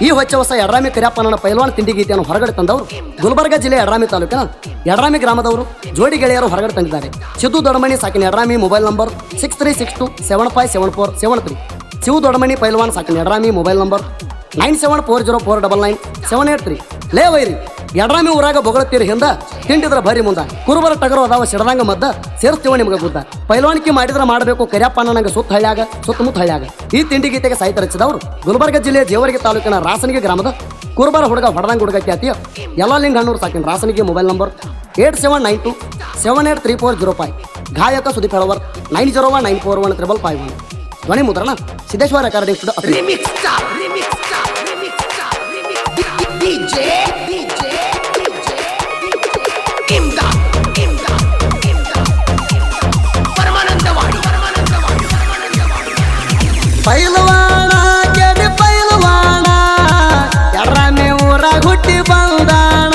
ಈ ಹೊಚ್ಚ ಹೊಸ ಯಡ್ರಾಮಿ ಕರಿಯಪ್ಪನ ಪೈಲ್ವಾನ್ ತಿಂಡಿ ಗೀತೆಯನ್ನು ಹೊರಗಡೆ ತಂದವರು ಗುಲ್ಬರ್ಗ ಜಿಲ್ಲೆ ಯಡ್ರಾಮಿ ತಾಲೂಕಿನ ಯಡ್ರಾಮಿ ಗ್ರಾಮದವರು ಜೋಡಿ ಗೆಳೆಯರು ಹೊರಗಡೆ ತಂದಿದ್ದಾರೆ. ಸಿದ್ದು ದೊಡ್ಡಮಣಿ ಸಾಕಿನ ಯಡ್ರಾಮಿ ಮೊಬೈಲ್ ನಂಬರ್ 6362757473. ಶಿವು ದೊಡ್ಡಮಣಿ ಪೈಲ್ವಾನ್ ಸಾಕಿನ ಯಡ್ರಾಮಿ ಮೊಬೈಲ್ ನಂಬರ್ 9740499783. ಲೇ ವೈರಿ ಯಡ್ರಾಮಿ ಊರಾಗ ಬೊಗಳತ್ತೀರಿ ಹಿಂದ ತಿಂಡಿದ್ರ ಬರಿ ಮುಂದ ಕುರುಬರ ಟಗರು ಅದಾವ ಸಿಡದಂಗ ಮದ್ದ ಸೇರಿಸ್ತೀವ ನಿಮ್ಗೆ ಗುದ್ದ ಪೈಲ್ವಾನಿಕೆ ಮಾಡಿದ್ರೆ ಮಾಡಬೇಕು ಕರಿಯಪ್ಪನ ನಂಗೆ ಸುತ್ತಮುತ್ತ ಹಳ್ಳ್ಯಾಗ. ಈ ತಿಂಡಿ ಗೀತೆಗೆ ಸಾಹಿತ್ಯ ರಚಿಸಿದವರು ಗುಲ್ಬರ್ಗ ಜಿಲ್ಲೆಯ ಜೇವರ್ಗಿ ತಾಲೂಕಿನ ರಾಸನಿಗೆ ಗ್ರಾಮದ ಕುರುಬರ ಹುಡುಗ ಹೊಡದಂಗ ಹುಡುಗ ಖ್ಯಾತಿಯ ಯಲ್ಲಾಲಿಂಗ ಹಣ್ಣೂರು ಸಾಕಿನ ರಾಸನಿಗೆ ಮೊಬೈಲ್ ನಂಬರ್ 8792783405. ಗಾಯಕ ಸುದೀಪ್ ಹೆಳವರ್ 9019415551. ಧ್ವನಿ ಮುದ್ರಣ ಸಿದ್ದೇಶ್ವರ ರೆಕಾರ್ಡಿಂಗ್ ಪೈಲ್ವಾನ ಕೆಡಿ ಪೈಲ್ವಾನ ಯಡ್ರಾಮಿ ಊರಾಗ ಹುಟ್ಟಿ ಬಂದಾಣ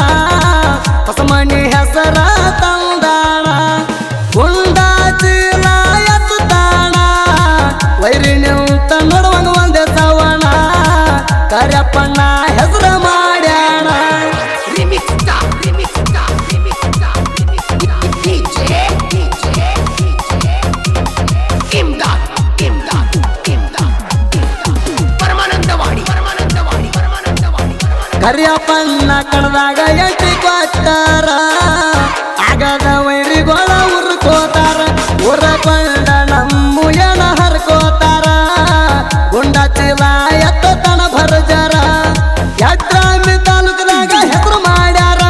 ಹೊಸಮಣಿ ಹೆಸರ ತಂದಾಣ ಗುಂಡ ಚೀಲ ಎತ್ತಾಣ ವೈರಿ ನಿಂತ ನೋಡುವಂಗ ಒಂದೇ ಸವಣ ಕರಿಯಪ್ಪಣ್ಣ ಹೆಸರ ಮಾಡ್ಯಾಣ. ಕರಿಯಪ್ಪಣ್ಣ ಕಣದಾಗ ಎಂಟಿ ಕೊಟ್ಟಾರ ಆಗದ ವೈರಿಗೋಳ ಉರ್ಕೋತಾರ ಉರ್ಕೊಂಡ ನಮ್ಮ ಎಣ ಹರ್ಕೋತಾರ ಗುಂಡ ಚೀಲ ಎತ್ತತನ ಭರ್ಜಾರ ಯಡ್ರಾಮಿ ತಾಲೂಕದಾಗ ಹೆಸರು ಮಾಡ್ಯಾರ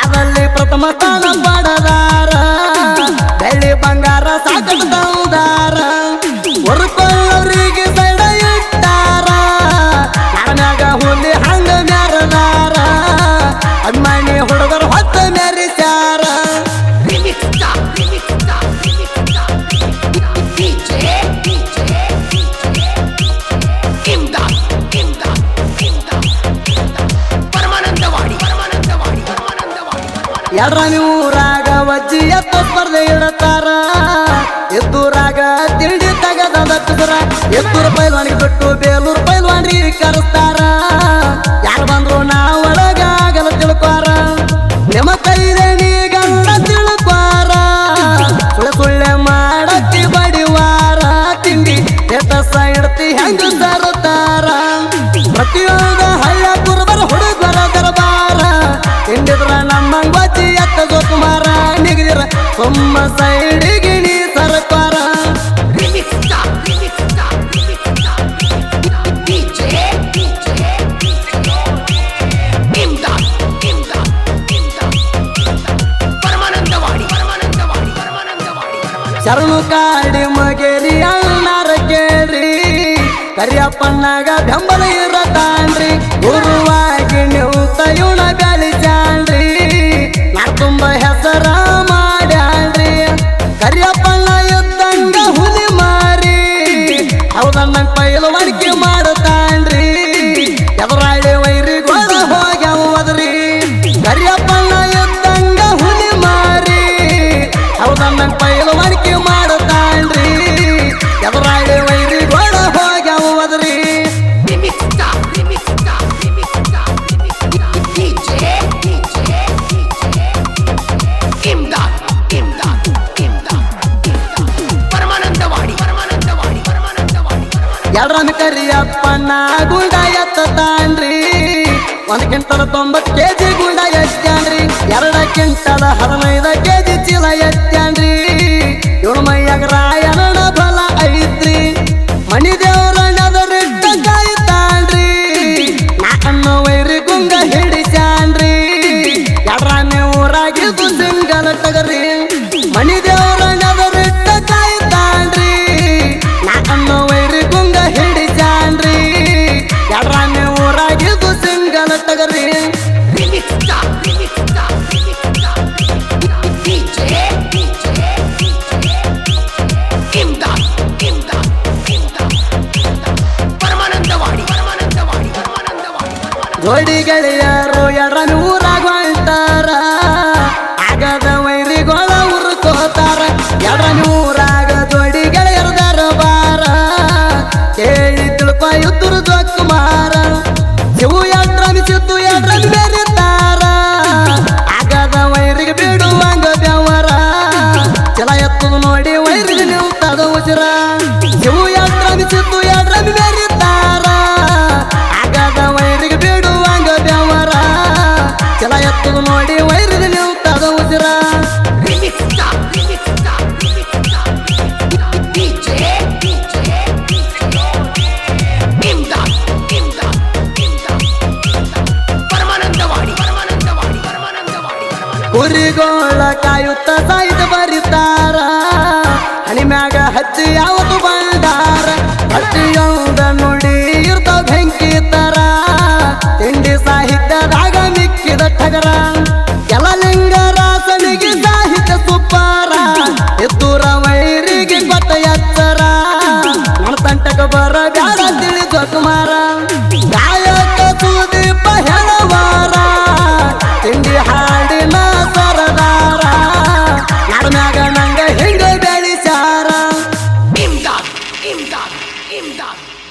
ಅದಲ್ಲಿ ಪ್ರಥಮ ಸ್ಥಾನ ಪಡದಾರ ಬೆಳ್ಳಿ ಬಂಗಾರ ಸಾಕಷ್ಟು ತಂದಾರ ಉರ್ಕೊಳ್ಳೋರಿಗೆ ಸೈಡ ಇಟ್ಟಾರ ಕಾರಣಾಗ ಹುಲಿ ಹಂಗ ಮ್ಯಾರದಾರ ಅಭಿಮಾನಿ ಹುಡುಗರು ಹೊತ್ತ ಮೆರಿಸ್ಯಾರ. ಯಡ್ರಾಮಿ ಊರಾಗ ವಜ್ಜಿ ಎತ್ತ ಸ್ಪರ್ಧೆ ಇಡತಾರ ಎದ್ದೂರಾಗ ತಿಂಡಿ ತಗದ ಎದ್ದೂರು ಪೈಲ್ವಾನಿಗೆ ಬಿಟ್ಟು ಬೇಲೂರು ಪೈಲ್ವಾನ್ರಿಗೆ ಕರೆಸ್ತಾರ. ಯಾರು ಬಂದ್ರು ನಾವು ಒಳಗಾಗಲ್ಲ ತಿಳ್ಕೋರ ನಿಮ್ಮ ಕೈದೇನಿ ಗಂಡ ತಿಳ್ಕೋರ ಸುಳ್ಳೆ ಮಾಡತ್ತಿ ಬಡಿವಾರ ತಿಂಡಿ ಎತ್ತಸ ಇಡ್ತಿ ಹೆಂಗ ತರುತ್ತಾರ ಪ್ರತಿಯೊಂದು ಹಳ್ಳ ಕುರುಬರ ಹುಡುಗರ ದರಬಾರ ತಿಂಡಿದ್ರ ನಮ್ಮಂಗ ವಜ್ಜಿ ಎತ್ತ ಜೋಕುಮಾರ ನಿಗದಿರ ಸುಮ್ಮ ಸೈಡಿಗೆ ನೀ ಸರ್ಕಾರ. ಶರಣು ಕಾಡಿ ಮಗೇರಿ ಅಣ್ಣಾರ ಕೇಳ್ರಿ ಕರಿಯಪ್ಪಣ್ಣಗ ಬೆಂಬಲ ಇರತಾನ್ರಿ ಗುರುವಾಗಿ ನೀವು ತಯುಣ ಬೆಳಿಸ್ಯಾನ್ರಿ ನಾ ತುಂಬ ಹೆಸರ ಮಾಡ್ಯಾನ್ರಿ ಕರಿಯಪ್ಪಣ್ಣ ಇದ್ದಂಗ ಹುಲಿ ಮಾರಿ ಹೌದನ್ನ ಪೈಲ್ವಾನಿಕೆ ಮಾಡತಾನ್ರಿ ಎದುರಾಳಿ ವೈರಿಗೋಳ ಹೋಗ್ಯಾವದ್ರಿ ಕರಿಯಪ್ಪಣ್ಣ ಇದ್ದಂಗ ಹುಲಿ ಮಾರಿ ಹೌದನ್ನ ಪೈಲ್ವಾನಿಕೆ ಮಾಡತಾನ್ರಿ ಎದುರಾಳಿ ವೈರಿಗೋಳ ಹೋಗ್ಯಾವದ್ರಿ. ಯಡ್ರಾಮಿ ಕರಿಯಪ್ಪಣ್ಣ ಗುಂಡ ಎತ್ತಾನ್ರಿ 1 ಕ್ವಿಂಟಲ್ 90 ಕೆಜಿ ಗುಂಡ ಎತ್ತಾನ್ರಿ 2 ಕ್ವಿಂಟಲ್ 15 ಕೆಜಿ ಚೀಲ ಎತ್ತಾನ್ರಿ ಇವಳು ಮೈಯಾಗ ರಾಯಣನ ಬಲ ಐತ್ರಿ ಮಣಿ ದೇವ್ರ ನದರಿಟ್ಟ ಕಾಯ್ತಾನ್ರಿ ನಾಕನ್ನ ವೈರಿ ಗುಂಗ ಹಿಡಿಸ್ಯಾನ್ರಿ ಯಡ್ರಾಮಿ ಊರಾಗಿದ್ದು ಸಿಂಗಲ ಟಗರಿ ಮಣಿ ದೇವ್ರ ನದರಿಟ್ಟ ಕಾಯ್ತಾನ್ರಿ ನಾಕನ್ನ ವೈರಿ ಗುಂಗ ಹಿಡಿಸ್ಯಾನ್ರಿ ಯಡ್ರಾಮಿ ಊರಾಗಿದ್ದು ಸಿಂಗಲ ಟಗರಿ. ಜೋಡಿ ಗೆಳೆಯರು ಯಡ್ರಾಮಿ ಊರಾಗ ಹೊಂಟಾರ ಆಗದ ವೈರಿಗೋಳ ಉರ್ಕೋತಾರ ಯಡ್ರಾಮಿ ಊರಾಗ ಜೋಡಿ ಗೆಳೆಯರು ದರಬಾರ ಕೇಳಿ ತಿಳ್ಕೊ ಇದ್ದರು ಜೋಕುಮಾರ ಗೋಳ ಕಾಯುತ್ತ ಸಾಯ್ದ ಬರಿತಾರ ಹನಿ ಮ್ಯಾಗ ಹಚ್ಚಿ ಯಾವತ್ತು ಬಂದಾರ ಹಚ್ಚಿಯೊಂದ ನುಡಿ ಇರ್ತಾವ ಬೆಂಕಿ ತರ ತಿಂಡಿ ಸಾಹಿತ್ಯದಾಗ ಮಿಕ್ಕಿದ ಟಗರ ಕೆಲ ಲಿಂಗರಾಸನಿಗೆ ಸಾಹಿತ್ಯ ಸುಪ್ಪಾರ ಎತ್ತೂರ ವೈರಿಗೆ ಗೊತ್ತ ಎತ್ತರ ನನ್ನ ತಂಟಕ ಬರ ಬ್ಯಾಡ ತಿಳಿದ ಕುಮಾರ ಗಾಯಕ ಸುದೀಪ ಹೆಣವಾರ ತಿಂಡಿ ಹಾಡಿನ ಸರದಾರ ನಡ್ಮ್ಯಾಗ ನಂಗ ಹಿಂಗ ಬೆಳಿಸಾರ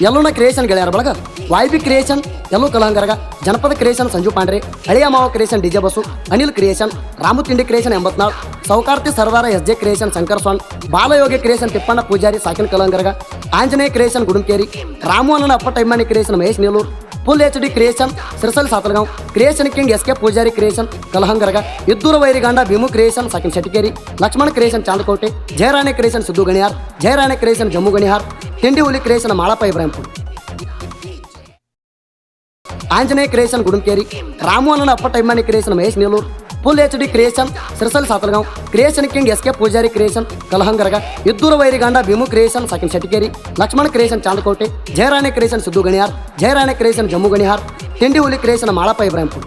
ಎಲ್ಲೂನ ಕ್ರಿಯೇಷನ್ ಗೆಳೆಯರ ಬಳಗ YB ಕ್ರಿಯೇಷನ್ ಎಲ್ಲೂ ಕಲಹಂಗರಗ ಜನಪದ ಕ್ರಿಯೇಷನ್ ಸಂಜು ಪಾಂಡ್ರೆ ಹಳೆಯ ಮಾವ creation DJ bus Anil creation Ramu ತಿಂಡಿ ಕ್ರಿಯೇಷನ್ 84 ಸೌಕಾರ್ತಿ ಸರ್ದಾರ SJ ಕ್ರಿಯೇಷನ್ ಶಂಕರ್ ಸ್ವಾನ್ ಬಾಲಯೋಗಿ ಕ್ರಿಯೇಷನ್ ತಿಪ್ಪಣ್ಣ ಪೂಜಾರಿ ಸಾಕಿನ ಕಲಹಂಗರಗ ಆಂಜನೇಯ ಕ್ರಿಯೇಷನ್ ಗುಡುಂಕೇರಿ ರಾಮು ಅಣ್ಣನ ಅಪ್ಪ ಟೈಮಾನಿ creation Mahesh Nilur full HD creation Sirsal Satalgaon creation king SK Pujari creation Kalahangaraga ಇದ್ದೂರ ವೈರಿಗಾಂಡ ಭೀಮು ಕ್ರಿಯೇಷನ್ ಸಾಕಿನ Shettikeri Lakshmana creation Chandakote Jayarane creation Siddu Ganiyar Jayarane creation Jammu Ganihar ತಿಂಡಿ ಹುಲಿ ಕ್ರಿಯೇಷನ್ ಮಾಳಪ್ಪ ಇಬ್ರಾಹಿಂಪುರ್ ಆಂಜನೇಯ ಕ್ರಿಯೇಷನ್ ಗುಡುಂಕೇರಿ ರಾಮು ಅಣ್ಣನ ಅಪ್ಪ ಟೈಮಾನಿ creation Mahesh Nilur full HD creation Sirsal Satalgaon creation king SK Pujari creation Kalahangaraga ಇದ್ದೂರ ವೈರಿಗಾಂಡ ಭೀಮು ಕ್ರಿಯೇಷನ್ ಸಾಕಿನ Shettikeri Lakshmana creation Chandakote Jayarane creation Siddu Ganiyar Jayarane creation Jammu Ganihar ತಿಂಡಿ ಹುಲಿ ಕ್ರಿಯೇಷನ್ ಮಾಳಪ್ಪ ಇಬ್ರಾಹಿಂಪುರ್